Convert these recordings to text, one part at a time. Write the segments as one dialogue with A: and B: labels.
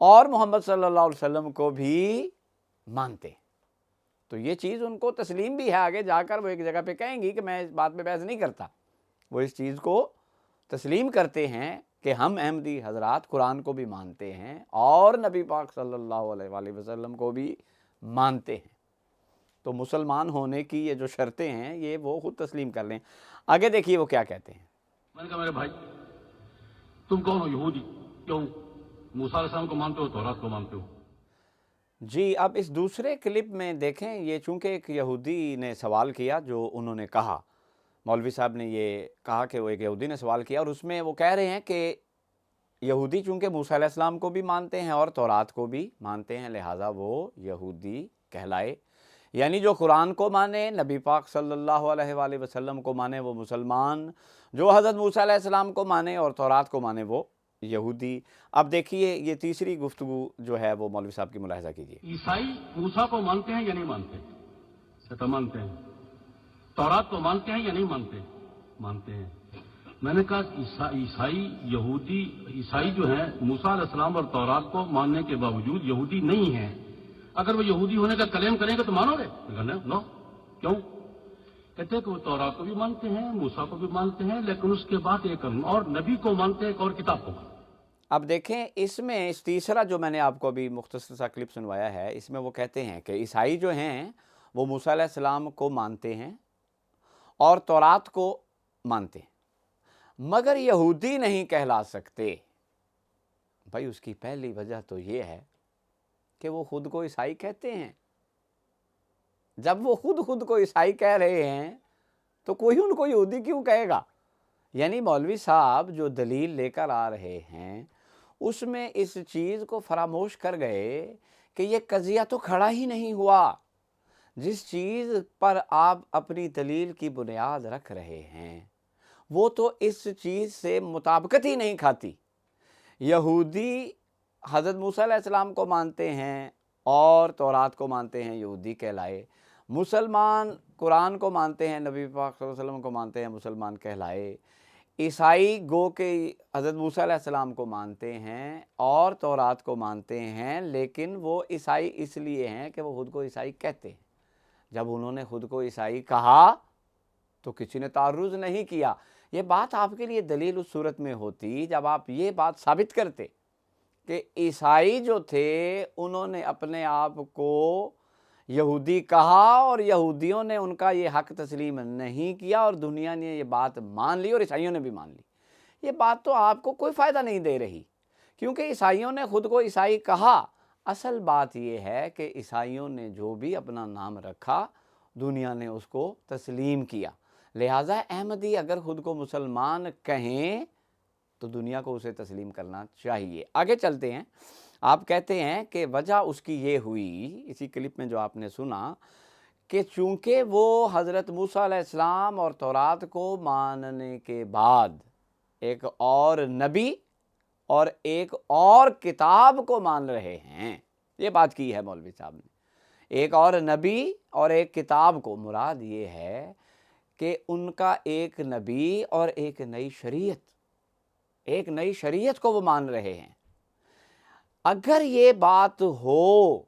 A: اور محمد صلی اللہ علیہ وسلم کو بھی مانتے ہیں۔ تو یہ چیز ان کو تسلیم بھی ہے، آگے جا کر وہ ایک جگہ پہ کہیں گی کہ میں اس بات پہ بحث نہیں کرتا، وہ اس چیز کو تسلیم کرتے ہیں کہ ہم احمدی حضرات قرآن کو بھی مانتے ہیں اور نبی پاک صلی اللہ علیہ وآلہ وسلم کو بھی مانتے ہیں۔ تو مسلمان ہونے کی یہ جو شرطیں ہیں یہ وہ خود تسلیم کر لیں۔ آگے دیکھیے وہ کیا کہتے ہیں۔
B: میں نے کہا میرے بھائی تم کون ہو؟ یہودی۔ کیوں؟ موسیٰ علیہ السلام کو مانتے ہو، تورات کو مانتے ہو؟
A: جی اب اس دوسرے کلپ میں دیکھیں، یہ چونکہ ایک یہودی نے سوال کیا، جو انہوں نے کہا، مولوی صاحب نے یہ کہا کہ وہ ایک یہودی نے سوال کیا، اور اس میں وہ کہہ رہے ہیں کہ یہودی چونکہ موسیٰ علیہ السلام کو بھی مانتے ہیں اور تورات کو بھی مانتے ہیں، لہٰذا وہ یہودی کہلائے، یعنی جو قرآن کو مانے، نبی پاک صلی اللہ علیہ وآلہ وسلم کو مانے وہ مسلمان، جو حضرت موسیٰ علیہ السلام کو مانے اور تورات کو مانے وہ یہودی۔ اب دیکھیے یہ تیسری گفتگو جو ہے وہ مولوی صاحب کی ملاحظہ کیجیے۔
B: عیسائی موسیٰ کو مانتے ہیں یا نہیں مانتے؟ کہتا مانتے ہیں۔ تورات کو مانتے ہیں یا نہیں مانتے؟ مانتے ہیں۔ میں نے کہا عیسائی یہودی، عیسائی جو ہیں موسیٰ علیہ السلام اور تورات کو ماننے کے باوجود یہودی نہیں ہیں، اگر وہ یہودی ہونے کا کلیم کریں گے تو مانو گے؟ نو۔ کیوں؟ کہتے ہیں کہ وہ تورات کو بھی مانتے ہیں، موسیٰ کو بھی مانتے ہیں، لیکن اس کے بعد ایک اور نبی کو مانتے ہیں، ایک اور کتاب کو مانتے ہیں۔
A: اب دیکھیں اس میں اس تیسرا جو میں نے آپ کو ابھی مختصر سا کلپ سنوایا ہے، اس میں وہ کہتے ہیں کہ عیسائی جو ہیں وہ موسیٰ علیہ السلام کو مانتے ہیں اور تورات کو مانتے ہیں، مگر یہودی نہیں کہلا سکتے۔ بھائی اس کی پہلی وجہ تو یہ ہے کہ وہ خود کو عیسائی کہتے ہیں۔ جب وہ خود کو عیسائی کہہ رہے ہیں تو کوئی ان کو یہودی کیوں کہے گا؟ یعنی مولوی صاحب جو دلیل لے کر آ رہے ہیں اس میں اس چیز کو فراموش کر گئے کہ یہ قضیہ تو کھڑا ہی نہیں ہوا، جس چیز پر آپ اپنی دلیل کی بنیاد رکھ رہے ہیں وہ تو اس چیز سے مطابقت ہی نہیں کھاتی۔ یہودی حضرت موسیٰ علیہ السلام کو مانتے ہیں اور تورات کو مانتے ہیں، یہودی کہلائے۔ مسلمان قرآن کو مانتے ہیں، نبی پاک صلی اللہ علیہ وسلم کو مانتے ہیں، مسلمان کہلائے۔ عیسائی گو کہ حضرت موسیٰ علیہ السلام کو مانتے ہیں اور تورات کو مانتے ہیں، لیکن وہ عیسائی اس لیے ہیں کہ وہ خود کو عیسائی کہتے ہیں۔ جب انہوں نے خود کو عیسائی کہا تو کسی نے تعرض نہیں کیا۔ یہ بات آپ کے لیے دلیل اس صورت میں ہوتی جب آپ یہ بات ثابت کرتے کہ عیسائی جو تھے انہوں نے اپنے آپ کو یہودی کہا اور یہودیوں نے ان کا یہ حق تسلیم نہیں کیا اور دنیا نے یہ بات مان لی اور عیسائیوں نے بھی مان لی۔ یہ بات تو آپ کو کوئی فائدہ نہیں دے رہی، کیونکہ عیسائیوں نے خود کو عیسائی کہا۔ اصل بات یہ ہے کہ عیسائیوں نے جو بھی اپنا نام رکھا دنیا نے اس کو تسلیم کیا، لہٰذا احمدی اگر خود کو مسلمان کہیں تو دنیا کو اسے تسلیم کرنا چاہیے۔ آگے چلتے ہیں۔ آپ کہتے ہیں کہ وجہ اس کی یہ ہوئی، اسی کلپ میں جو آپ نے سنا، کہ چونکہ وہ حضرت موسیٰ علیہ السلام اور تورات کو ماننے کے بعد ایک اور نبی اور ایک اور کتاب کو مان رہے ہیں، یہ بات کی ہے مولوی صاحب نے، ایک اور نبی اور ایک کتاب کو، مراد یہ ہے کہ ان کا ایک نبی اور ایک نئی شریعت کو وہ مان رہے ہیں۔ اگر یہ بات ہو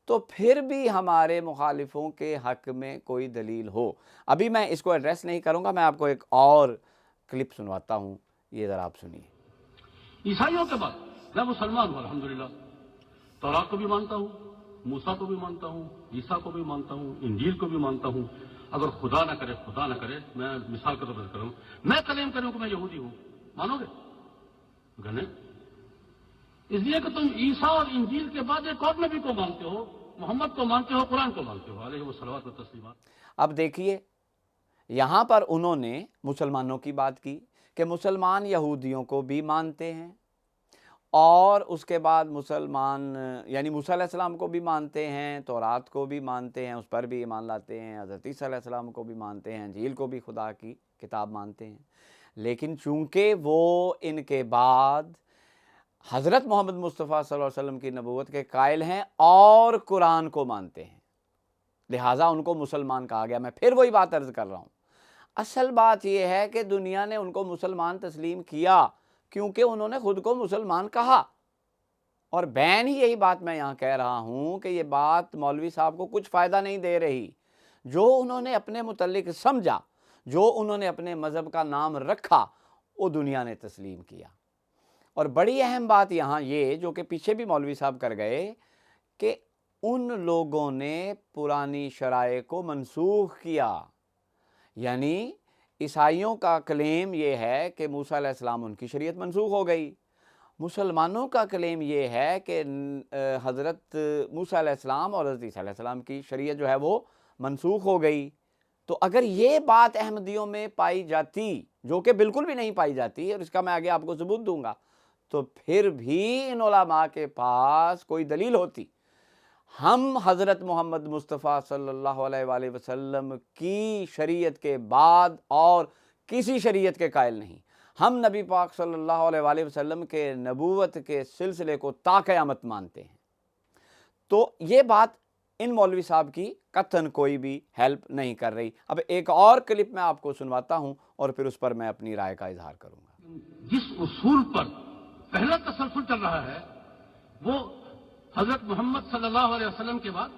A: تو پھر بھی ہمارے مخالفوں کے حق میں کوئی دلیل ہو۔ ابھی میں اس کو ایڈریس نہیں کروں گا، میں آپ کو ایک اور کلپ سنواتا ہوں، یہ ذرا آپ سنیے۔
B: عیسائیوں کے بعد میں مسلمان ہوں الحمدللہ، تورات کو بھی مانتا ہوں، موسیٰ کو بھی مانتا ہوں، عیسیٰ کو بھی مانتا ہوں، انجیل کو بھی مانتا ہوں۔ اگر خدا نہ کرے میں مثال کے طور پر کروں، میں کلیم کروں کہ میں یہودی ہوں، مانو گے؟ نہیں، اس لیے کہ تم عیسیٰ اور انجیل کے بعد ایک اور نبی کو مانتے ہو، محمد کو مانتے ہو، قرآن کو مانتے ہو، علیہ الصلوۃ والتسلیمات۔
A: اب دیکھیے یہاں پر انہوں نے مسلمانوں کی بات کی کہ مسلمان یہودیوں کو بھی مانتے ہیں اور اس کے بعد مسلمان یعنی موسیٰ علیہ السلام کو بھی مانتے ہیں، تورات کو بھی مانتے ہیں، اس پر بھی ایمان لاتے ہیں، حضرت عیسیٰ علیہ السلام کو بھی مانتے ہیں، انجیل کو بھی خدا کی کتاب مانتے ہیں، لیکن چونکہ وہ ان کے بعد حضرت محمد مصطفیٰ صلی اللہ علیہ وسلم کی نبوت کے قائل ہیں اور قرآن کو مانتے ہیں، لہٰذا ان کو مسلمان کہا گیا۔ میں پھر وہی بات عرض کر رہا ہوں، اصل بات یہ ہے کہ دنیا نے ان کو مسلمان تسلیم کیا کیونکہ انہوں نے خود کو مسلمان کہا اور بین ہی یہی بات میں یہاں کہہ رہا ہوں کہ یہ بات مولوی صاحب کو کچھ فائدہ نہیں دے رہی. جو انہوں نے اپنے متعلق سمجھا، جو انہوں نے اپنے مذہب کا نام رکھا، وہ دنیا نے تسلیم کیا. اور بڑی اہم بات یہاں یہ جو کہ پیچھے بھی مولوی صاحب کر گئے کہ ان لوگوں نے پرانی شرائع کو منسوخ کیا. یعنی عیسائیوں کا کلیم یہ ہے کہ موسیٰ علیہ السلام ان کی شریعت منسوخ ہو گئی. مسلمانوں کا کلیم یہ ہے کہ حضرت موسیٰ علیہ السلام اور حضرت عیسیٰ علیہ السلام کی شریعت جو ہے وہ منسوخ ہو گئی. تو اگر یہ بات احمدیوں میں پائی جاتی، جو کہ بالکل بھی نہیں پائی جاتی، اور اس کا میں آگے آپ کو ثبوت دوں گا، تو پھر بھی ان علماء کے پاس کوئی دلیل ہوتی. ہم حضرت محمد مصطفیٰ صلی اللہ علیہ وآلہ وسلم کی شریعت کے بعد اور کسی شریعت کے قائل نہیں. ہم نبی پاک صلی اللہ علیہ وآلہ وسلم کے نبوت کے سلسلے کو تا قیامت مانتے ہیں. تو یہ بات ان مولوی صاحب کی قطعاً کوئی بھی ہیلپ نہیں کر رہی. اب ایک اور کلپ میں آپ کو سنواتا ہوں اور پھر اس پر میں اپنی رائے کا اظہار کروں گا.
B: جس اصول پر پہلا تسلسل چل رہا ہے وہ حضرت محمد صلی اللہ علیہ وسلم کے بعد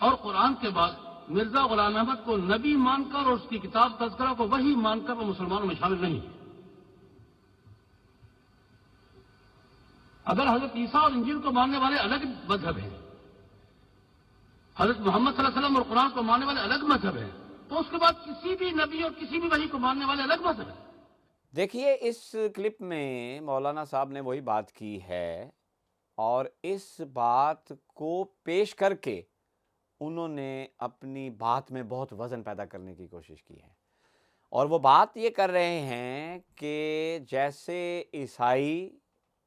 B: اور قرآن کے بعد مرزا غلام احمد کو نبی مان کر اور اس کی کتاب تذکرہ کو وحی مان کر وہ مسلمانوں میں شامل نہیں ہے. اگر حضرت عیسیٰ اور انجیل کو ماننے والے الگ مذہب ہیں، حضرت محمد صلی اللہ علیہ وسلم اور قرآن کو ماننے والے الگ مذہب ہیں، تو اس کے بعد کسی بھی نبی اور کسی بھی وحی کو ماننے والے الگ مذہب ہیں.
A: دیکھیے اس کلپ میں مولانا صاحب نے وہی بات کی ہے، اور اس بات کو پیش کر کے انہوں نے اپنی بات میں بہت وزن پیدا کرنے کی کوشش کی ہے. اور وہ بات یہ کر رہے ہیں کہ جیسے عیسائی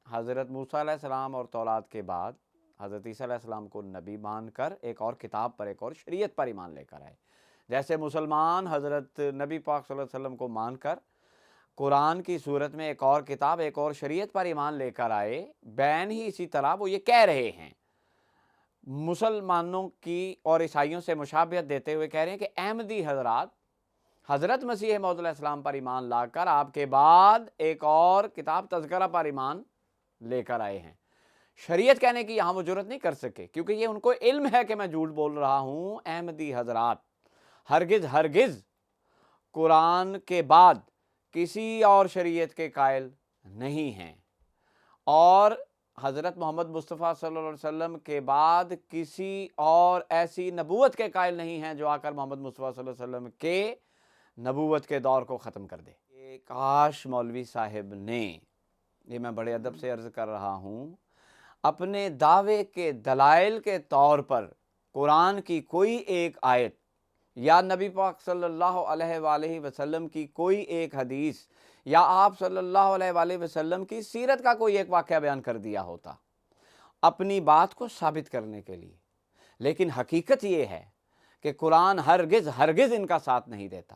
A: حضرت موسیٰ علیہ السلام اور تورات کے بعد حضرت عیسیٰ علیہ السلام کو نبی مان کر ایک اور کتاب پر، ایک اور شریعت پر ایمان لے کر آئے، جیسے مسلمان حضرت نبی پاک صلی اللہ علیہ وسلم کو مان کر قرآن کی صورت میں ایک اور کتاب، ایک اور شریعت پر ایمان لے کر آئے، بین ہی اسی طرح وہ یہ کہہ رہے ہیں، مسلمانوں کی اور عیسائیوں سے مشابہت دیتے ہوئے کہہ رہے ہیں کہ احمدی حضرات حضرت مسیح موعود علیہ السلام پر ایمان لا کر آپ کے بعد ایک اور کتاب تذکرہ پر ایمان لے کر آئے ہیں. شریعت کہنے کی یہاں وہ جرت نہیں کر سکے، کیونکہ یہ ان کو علم ہے کہ میں جھوٹ بول رہا ہوں. احمدی حضرات ہرگز قرآن کے بعد کسی اور شریعت کے قائل نہیں ہیں، اور حضرت محمد مصطفیٰ صلی اللہ علیہ وسلم کے بعد کسی اور ایسی نبوت کے قائل نہیں ہیں جو آ کر محمد مصطفیٰ صلی اللہ علیہ وسلم کے نبوت کے دور کو ختم کر دے. کاش مولوی صاحب نے، یہ میں بڑے ادب سے عرض کر رہا ہوں، اپنے دعوے کے دلائل کے طور پر قرآن کی کوئی ایک آیت یا نبی پاک صلی اللہ علیہ وآلہ وسلم کی کوئی ایک حدیث یا آپ صلی اللہ علیہ وآلہ وسلم کی سیرت کا کوئی ایک واقعہ بیان کر دیا ہوتا اپنی بات کو ثابت کرنے کے لیے. لیکن حقیقت یہ ہے کہ قرآن ہرگز ان کا ساتھ نہیں دیتا.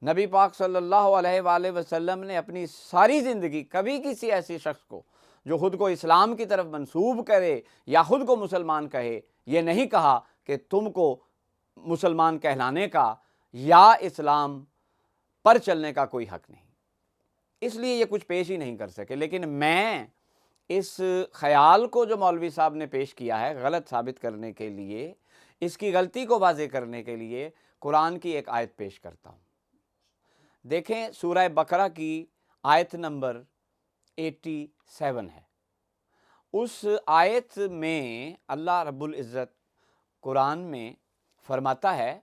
A: نبی پاک صلی اللہ علیہ وآلہ وسلم نے اپنی ساری زندگی کبھی کسی ایسی شخص کو جو خود کو اسلام کی طرف منسوب کرے یا خود کو مسلمان کہے، یہ نہیں کہا کہ تم کو مسلمان کہلانے کا یا اسلام پر چلنے کا کوئی حق نہیں. اس لیے یہ کچھ پیش ہی نہیں کر سکے. لیکن میں اس خیال کو جو مولوی صاحب نے پیش کیا ہے غلط ثابت کرنے کے لیے، اس کی غلطی کو واضح کرنے کے لیے قرآن کی ایک آیت پیش کرتا ہوں. دیکھیں سورہ بقرہ کی آیت نمبر 87 ہے. اس آیت میں اللہ رب العزت قرآن میں فرماتا ہے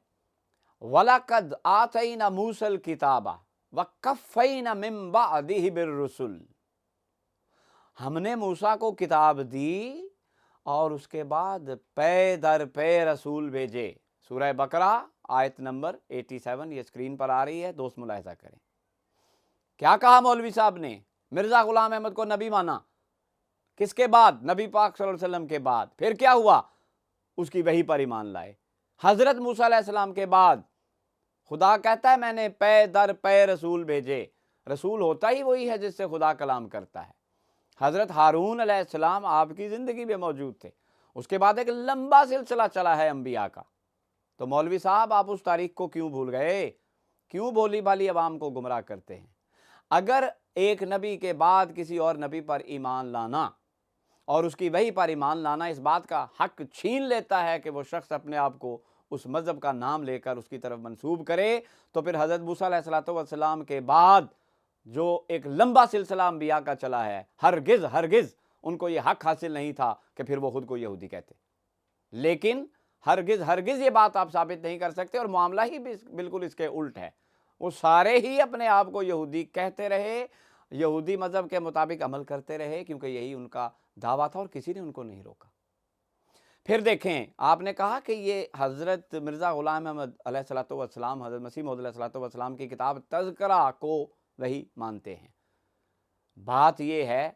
A: وَلَقَدْ آتَيْنَا مُوسَى الْكِتَابَ وَقَفَّيْنَا مِن بَعْدِهِ بِالرُّسُلِ. ہم نے موسیٰ کو کتاب دی اور اس کے بعد پے در پے رسول بھیجے. سورہ بقرہ آیت نمبر 87 یہ اسکرین پر آ رہی ہے، دوست ملاحظہ کریں. کیا کہا مولوی صاحب نے؟ مرزا غلام احمد کو نبی مانا، کس کے بعد؟ نبی پاک صلی اللہ علیہ وسلم کے بعد. پھر کیا ہوا؟ اس کی وحی پر ایمان لائے. حضرت موسیٰ علیہ السلام کے بعد خدا کہتا ہے میں نے پے در پے رسول بھیجے. رسول ہوتا ہی وہی ہے جس سے خدا کلام کرتا ہے. حضرت ہارون علیہ السلام آپ کی زندگی میں موجود تھے. اس کے بعد ایک لمبا سلسلہ چلا ہے انبیاء کا. تو مولوی صاحب آپ اس تاریخ کو کیوں بھول گئے؟ کیوں بولی بالی عوام کو گمراہ کرتے ہیں؟ اگر ایک نبی کے بعد کسی اور نبی پر ایمان لانا اور اس کی وحی پر ایمان لانا اس بات کا حق چھین لیتا ہے کہ وہ شخص اپنے آپ کو اس مذہب کا نام لے کر اس کی طرف منسوب کرے، تو پھر حضرت موسیٰ علیہ السلام کے بعد جو ایک لمبا سلسلہ انبیاء کا چلا ہے، ہرگز ان کو یہ حق حاصل نہیں تھا کہ پھر وہ خود کو یہودی کہتے. لیکن ہرگز یہ بات آپ ثابت نہیں کر سکتے، اور معاملہ ہی بالکل اس کے الٹ ہے. وہ سارے ہی اپنے آپ کو یہودی کہتے رہے، یہودی مذہب کے مطابق عمل کرتے رہے، کیونکہ یہی ان کا دعویٰ تھا اور کسی نے ان کو نہیں روکا. پھر دیکھیں، آپ نے کہا کہ یہ حضرت مرزا غلام احمد علیہ السلام، حضرت مسیح موعود علیہ السلام کی کتاب تذکرہ کو وہی مانتے ہیں. بات یہ ہے،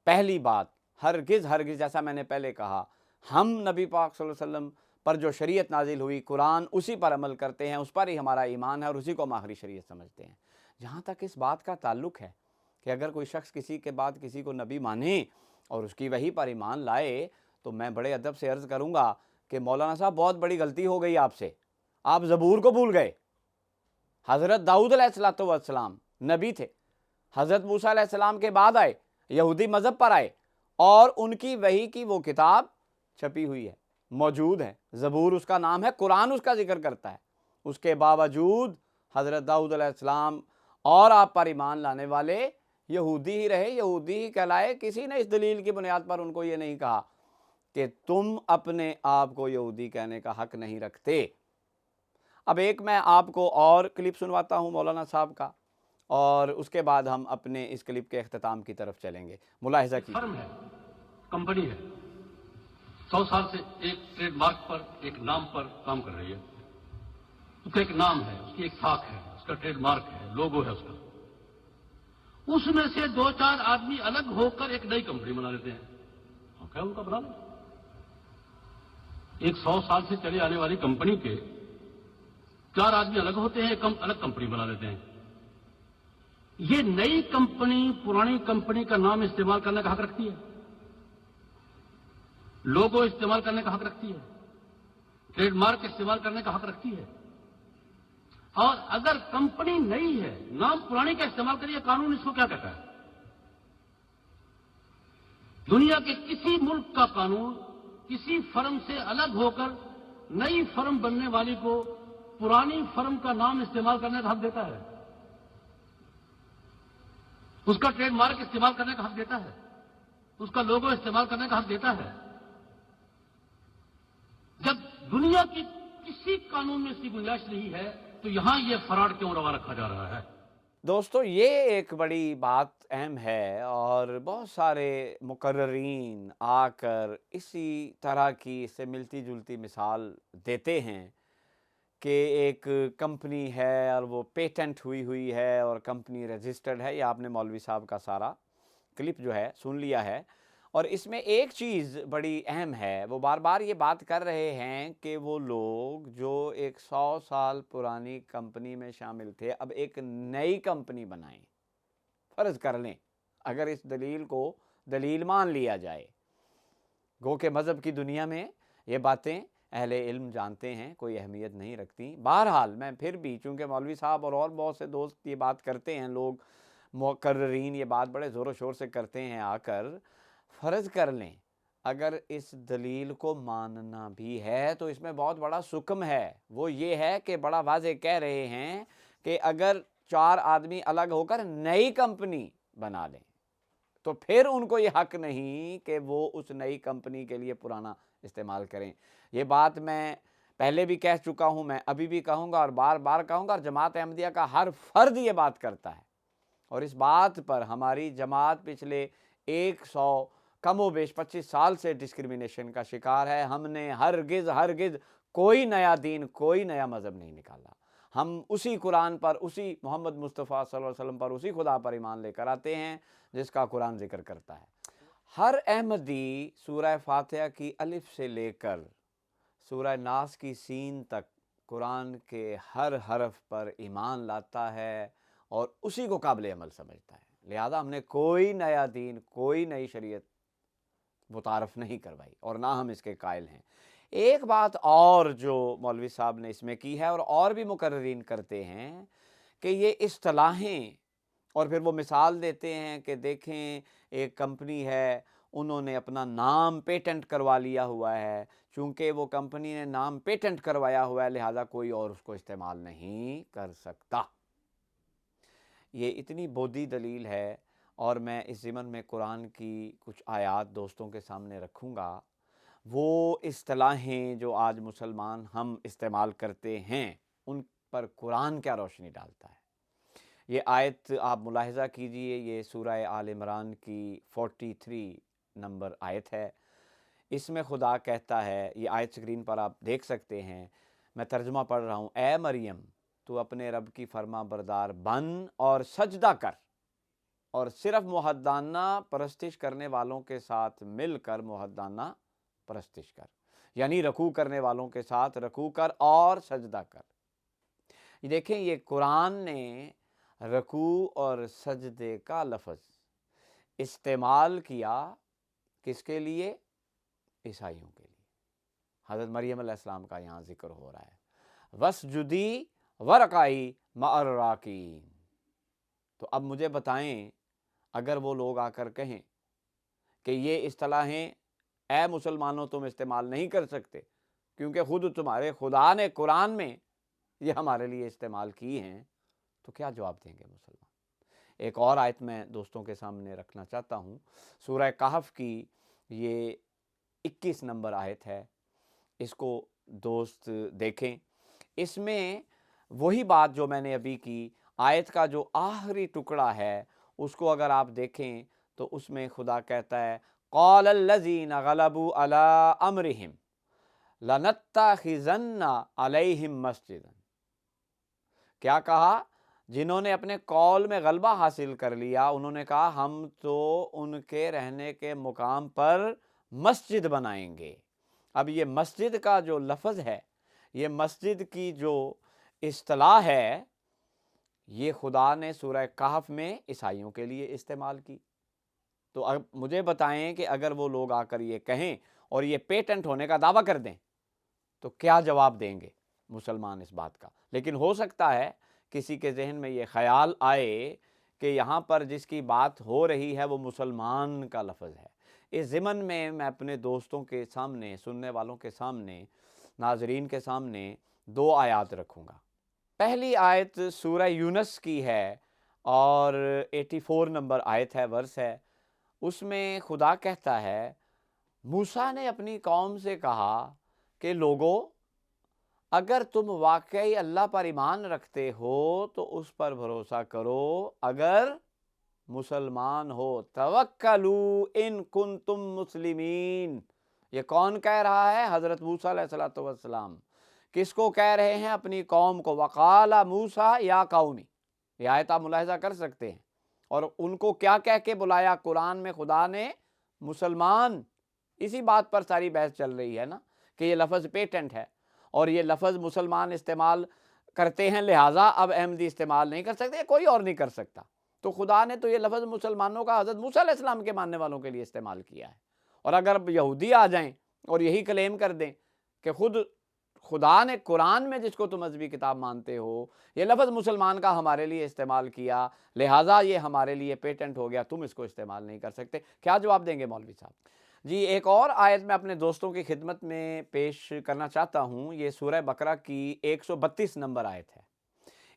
A: پہلی بات، ہرگز جیسا میں نے پہلے کہا، ہم نبی پاک صلی اللہ علیہ وسلم پر جو شریعت نازل ہوئی، قرآن، اسی پر عمل کرتے ہیں، اس پر ہی ہمارا ایمان ہے اور اسی کو ہم آخری شریعت سمجھتے ہیں. جہاں تک اس بات کا تعلق ہے کہ اگر کوئی شخص کسی کے بعد کسی کو نبی مانے اور اس کی وحی پر ایمان لائے، تو میں بڑے ادب سے عرض کروں گا کہ مولانا صاحب بہت بڑی غلطی ہو گئی آپ سے. آپ زبور کو بھول گئے. حضرت داؤد علیہ السلام نبی تھے، حضرت موسیٰ علیہ السلام کے بعد آئے، یہودی مذہب پر آئے، اور ان کی وحی کی وہ کتاب چھپی ہوئی ہے، موجود ہے. زبور اس کا نام ہے، قرآن اس کا ذکر کرتا ہے. اس کے باوجود حضرت داؤد علیہ السلام اور آپ پر ایمان لانے والے یہودی ہی رہے، یہودی ہی کہلائے. کسی نے اس دلیل کی بنیاد پر ان کو یہ نہیں کہا کہ تم اپنے آپ کو یہودی کہنے کا حق نہیں رکھتے. اب ایک میں آپ کو اور کلپ سنواتا ہوں مولانا صاحب کا، اور اس کے بعد ہم اپنے اس کلپ کے اختتام کی طرف چلیں گے. ملاحظہ کیجیے.
B: فرم ہے، کمپنی ہے، 100 سال سے ایک ٹریڈ مارک پر، ایک نام پر کام کر رہی ہے. اس کا ایک نام ہے، اس کی ایک ساکھ ہے، اس کا ٹریڈ مارک ہے، لوگو ہے اس کا. اس میں سے 2-4 آدمی الگ ہو کر ایک نئی کمپنی بنا لیتے ہیں. کیا ان کا بنا لیں؟ ایک 100 سال سے چلی آنے والی کمپنی کے 4 آدمی الگ ہوتے ہیں، ایک الگ کمپنی بنا لیتے ہیں. یہ نئی کمپنی پرانی کمپنی کا نام استعمال کرنے کا حق رکھتی ہے، لوگو استعمال کرنے کا حق رکھتی ہے، ٹریڈ مارک استعمال کرنے کا حق رکھتی ہے. اور اگر کمپنی نئی ہے، نام پرانی کا استعمال کریے، قانون اس کو کیا کہتا ہے؟ دنیا کے کسی ملک کا قانون کسی فرم سے الگ ہو کر نئی فرم بننے والی کو پرانی فرم کا نام استعمال کرنے کا حق دیتا ہے، اس کا ٹریڈ مارک استعمال کرنے کا حق دیتا ہے، اس کا لوگو استعمال کرنے کا حق دیتا ہے. جب دنیا کی کسی قانون میں اس کی گنجائش نہیں ہے تو یہاں یہ فراڈ کیوں روا رکھا جا رہا ہے؟
A: دوستو، یہ ایک بڑی بات اہم ہے، اور بہت سارے مقررین آ کر اسی طرح کی اس سے ملتی جلتی مثال دیتے ہیں کہ ایک کمپنی ہے اور وہ پیٹنٹ ہوئی ہے اور کمپنی رجسٹرڈ ہے. یہ آپ نے مولوی صاحب کا سارا کلپ جو ہے سن لیا ہے، اور اس میں ایک چیز بڑی اہم ہے. وہ بار بار یہ بات کر رہے ہیں کہ وہ لوگ جو ایک 100 سال پرانی کمپنی میں شامل تھے، اب ایک نئی کمپنی بنائیں. فرض کر لیں اگر اس دلیل کو دلیل مان لیا جائے، گو کہ مذہب کی دنیا میں یہ باتیں اہل علم جانتے ہیں، کوئی اہمیت نہیں رکھتی. بہرحال میں پھر بھی، چونکہ مولوی صاحب اور بہت سے دوست یہ بات کرتے ہیں، لوگ مقررین یہ بات بڑے زور و شور سے کرتے ہیں آ کر، فرض کر لیں اگر اس دلیل کو ماننا بھی ہے تو اس میں بہت بڑا سکم ہے. وہ یہ ہے کہ بڑا واضح کہہ رہے ہیں کہ اگر 4 آدمی الگ ہو کر نئی کمپنی بنا لیں تو پھر ان کو یہ حق نہیں کہ وہ اس نئی کمپنی کے لیے پرانا استعمال کریں. یہ بات میں پہلے بھی کہہ چکا ہوں، میں ابھی بھی کہوں گا اور بار بار کہوں گا، اور جماعت احمدیہ کا ہر فرد یہ بات کرتا ہے، اور اس بات پر ہماری جماعت پچھلے 100 کم و بیش 25 سال سے ڈسکریمنیشن کا شکار ہے. ہم نے ہرگز کوئی نیا دین، کوئی نیا مذہب نہیں نکالا. ہم اسی قرآن پر، اسی محمد مصطفیٰ صلی اللہ علیہ وسلم پر، اسی خدا پر ایمان لے کر آتے ہیں جس کا قرآن ذکر کرتا ہے. ہر احمدی سورہ فاتحہ کی الف سے لے کر سورہ ناس کی سین تک قرآن کے ہر حرف پر ایمان لاتا ہے اور اسی کو قابل عمل سمجھتا ہے. لہذا ہم نے کوئی نیا دین، کوئی نئی شریعت متعارف نہیں کروائی، اور نہ ہم اس کے قائل ہیں. ایک بات اور جو مولوی صاحب نے اس میں کی ہے اور بھی مقررین کرتے ہیں کہ یہ اصطلاحیں، اور پھر وہ مثال دیتے ہیں کہ دیکھیں ایک کمپنی ہے، انہوں نے اپنا نام پیٹنٹ کروا لیا ہوا ہے، چونکہ وہ کمپنی نے نام پیٹنٹ کروایا ہوا ہے لہٰذا کوئی اور اس کو استعمال نہیں کر سکتا۔ یہ اتنی بودھی دلیل ہے، اور میں اس ضمن میں قرآن کی کچھ آیات دوستوں کے سامنے رکھوں گا۔ وہ اصطلاحیں جو آج مسلمان ہم استعمال کرتے ہیں ان پر قرآن کیا روشنی ڈالتا ہے۔ یہ آیت آپ ملاحظہ کیجئے، یہ سورہ آل عمران کی 43 نمبر آیت ہے۔ اس میں خدا کہتا ہے، یہ آیت اسکرین پر آپ دیکھ سکتے ہیں، میں ترجمہ پڑھ رہا ہوں، اے مریم تو اپنے رب کی فرما بردار بن اور سجدہ کر، اور صرف محدانہ پرستش کرنے والوں کے ساتھ مل کر محدانہ پرستش کر، یعنی رکوع کرنے والوں کے ساتھ رکوع کر اور سجدہ کر۔ یہ دیکھیں، یہ قرآن نے رکوع اور سجدے کا لفظ استعمال کیا کس کے لیے؟ عیسائیوں کے لیے۔ حضرت مریم علیہ السلام کا یہاں ذکر ہو رہا ہے، وَاسْجُدِي وَارْكَعِي مَعَ الرَّاكِعِينَ۔ تو اب مجھے بتائیں، اگر وہ لوگ آ کر کہیں کہ یہ اصطلاحیں اے مسلمانوں تم استعمال نہیں کر سکتے کیونکہ خود تمہارے خدا نے قرآن میں یہ ہمارے لیے استعمال کی ہیں، تو کیا جواب دیں گے مسلمان؟ ایک اور آیت میں دوستوں کے سامنے رکھنا چاہتا ہوں، سورہ کہف کی یہ 21 نمبر آیت ہے، اس کو دوست دیکھیں۔ اس میں وہی بات جو میں نے ابھی کی، آیت کا جو آخری ٹکڑا ہے اس کو اگر آپ دیکھیں تو اس میں خدا کہتا ہے قَالَ الَّذِينَ غَلَبُوا عَلَىٰ أَمْرِهِمْ لَنَتَّخِذَنَّ عَلَيْهِمْ مَسْجِدًا۔ کیا کہا؟ جنہوں نے اپنے قول میں غلبہ حاصل کر لیا، انہوں نے کہا ہم تو ان کے رہنے کے مقام پر مسجد بنائیں گے۔ اب یہ مسجد کا جو لفظ ہے، یہ مسجد کی جو اصطلاح ہے، یہ خدا نے سورہ کہف میں عیسائیوں کے لیے استعمال کی۔ تو اب مجھے بتائیں کہ اگر وہ لوگ آ کر یہ کہیں اور یہ پیٹنٹ ہونے کا دعویٰ کر دیں تو کیا جواب دیں گے مسلمان اس بات کا؟ لیکن ہو سکتا ہے کسی کے ذہن میں یہ خیال آئے کہ یہاں پر جس کی بات ہو رہی ہے وہ مسلمان کا لفظ ہے۔ اس ضمن میں اپنے دوستوں کے سامنے، سننے والوں کے سامنے، ناظرین کے سامنے 2 آیات رکھوں گا۔ پہلی آیت سورہ یونس کی ہے اور 84 نمبر آیت ہے، ورس ہے۔ اس میں خدا کہتا ہے، موسیٰ نے اپنی قوم سے کہا کہ لوگو، اگر تم واقعی اللہ پر ایمان رکھتے ہو تو اس پر بھروسہ کرو، اگر مسلمان ہو، توکلوا ان کنتم مسلمین۔ یہ کون کہہ رہا ہے؟ حضرت موسیٰ علیہ السلام۔ کس کو کہہ رہے ہیں؟ اپنی قوم کو۔ وقال موسیٰ یا قومی، یہ آیت آپ ملاحظہ کر سکتے ہیں۔ اور ان کو کیا کہہ کے بلایا قرآن میں خدا نے؟ مسلمان۔ اسی بات پر ساری بحث چل رہی ہے نا، کہ یہ لفظ پیٹنٹ ہے اور یہ لفظ مسلمان استعمال کرتے ہیں، لہٰذا اب احمدی استعمال نہیں کر سکتے، کوئی اور نہیں کر سکتا۔ تو خدا نے تو یہ لفظ مسلمانوں کا حضرت موسیٰ علیہ السلام کے ماننے والوں کے لیے استعمال کیا ہے۔ اور اگر یہودی آ جائیں اور یہی کلیم کر دیں کہ خود خدا نے قرآن میں جس کو تم مذہبی کتاب مانتے ہو، یہ لفظ مسلمان کا ہمارے لیے استعمال کیا، لہٰذا یہ ہمارے لیے پیٹنٹ ہو گیا، تم اس کو استعمال نہیں کر سکتے، کیا جواب دیں گے مولوی صاحب؟ جی، ایک اور آیت میں اپنے دوستوں کی خدمت میں پیش کرنا چاہتا ہوں، یہ سورہ بقرہ کی 132 نمبر آیت ہے۔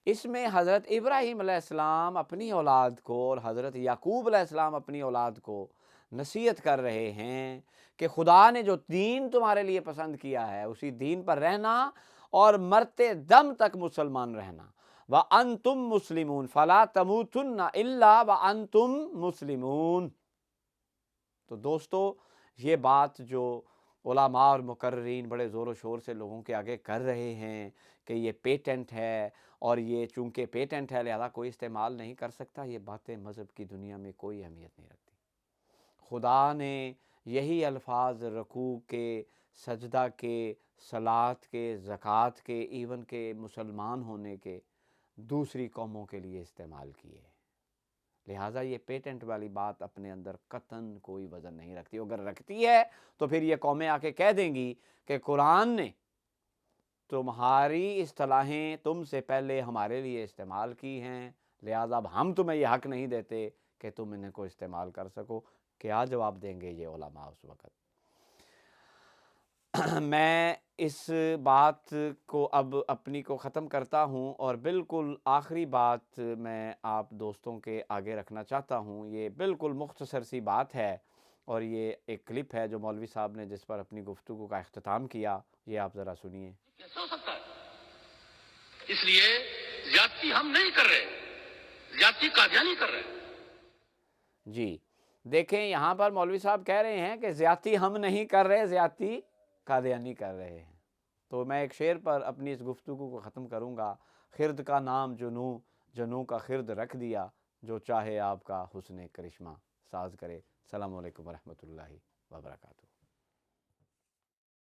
A: اس میں حضرت ابراہیم علیہ السلام اپنی اولاد کو اور حضرت یعقوب علیہ السلام اپنی اولاد کو نصیحت کر رہے ہیں کہ خدا نے جو دین تمہارے لیے پسند کیا ہے اسی دین پر رہنا اور مرتے دم تک مسلمان رہنا۔ وَأَنْتُمْ مُسْلِمُونَ فَلَا تَمُوتُنَّ إِلَّا وَأَنْتُمْ مُسْلِمُونَ۔ تو دوستو، یہ بات جو علماء اور مقررین بڑے زور و شور سے لوگوں کے آگے کر رہے ہیں کہ یہ پیٹنٹ ہے اور یہ چونکہ پیٹنٹ ہے لہذا کوئی استعمال نہیں کر سکتا، یہ باتیں مذہب کی دنیا میں کوئی اہمیت نہیں رکھتی۔ خدا نے یہی الفاظ رکوع کے، سجدہ کے، صلات کے، زکوٰۃ کے، ایون کے مسلمان ہونے کے دوسری قوموں کے لیے استعمال کیے، لہٰذا یہ پیٹنٹ والی بات اپنے اندر قطعاً کوئی وزن نہیں رکھتی۔ اگر رکھتی ہے تو پھر یہ قومیں آ کے کہہ دیں گی کہ قرآن نے تمہاری اصطلاحیں تم سے پہلے ہمارے لیے استعمال کی ہیں، لہٰذا اب ہم تمہیں یہ حق نہیں دیتے کہ تم انہیں کو استعمال کر سکو۔ کیا جواب دیں گے یہ علماء اس وقت؟ میں اس بات کو اب اپنی کو ختم کرتا ہوں، اور بالکل آخری بات میں آپ دوستوں کے آگے رکھنا چاہتا ہوں۔ یہ بالکل مختصر سی بات ہے، اور یہ ایک کلپ ہے جو مولوی صاحب نے جس پر اپنی گفتگو کا اختتام کیا، یہ آپ ذرا سنیے۔
B: کیسے ہو سکتا ہے؟ اس لیے زیادتی ہم نہیں کر رہے، زیادتی قادیانی کر رہے۔
A: جی دیکھیں، یہاں پر مولوی صاحب کہہ رہے ہیں کہ زیادتی ہم نہیں کر رہے، زیادتی قادیانی کر رہے ہیں۔ تو میں ایک شعر پر اپنی اس گفتگو کو ختم کروں گا۔ خرد کا نام جنوں، جنوں کا خرد رکھ دیا، جو چاہے آپ کا حسن کرشمہ ساز کرے۔ السلام علیکم ورحمۃ اللہ وبرکاتہ۔